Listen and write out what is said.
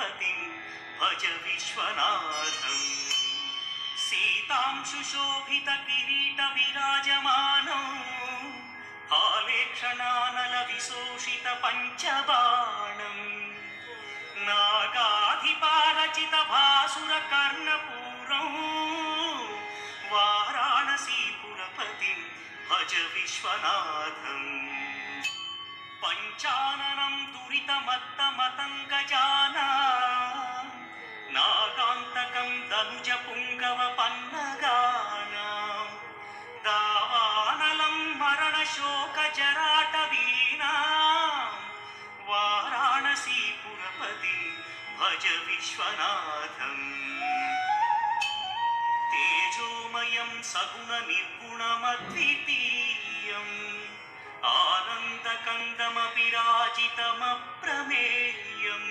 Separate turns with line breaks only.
पुरपतिं भज विश्वनाथम् सीतांशुशोभितकिरीटविराजमानौ हालेक्षणानलविशोषितपञ्चबाणम् नागाधिपारचितभासुरकर्णपूरौ वाराणसीपुरपतिं भज विश्वनाथम् पञ्चाननं दुरितमत्तमतङ्गजानां नागान्तकं दनुजपुङ्गवपन्नगानां दावानलं मरणशोकजराटवीनां वाराणसीपुरपतिं भज विश्वनाथम् तेजोमयं सगुणनिर्गुणमद्वितीयम् आनन्दकन्दमपि राजितमप्रमेयम्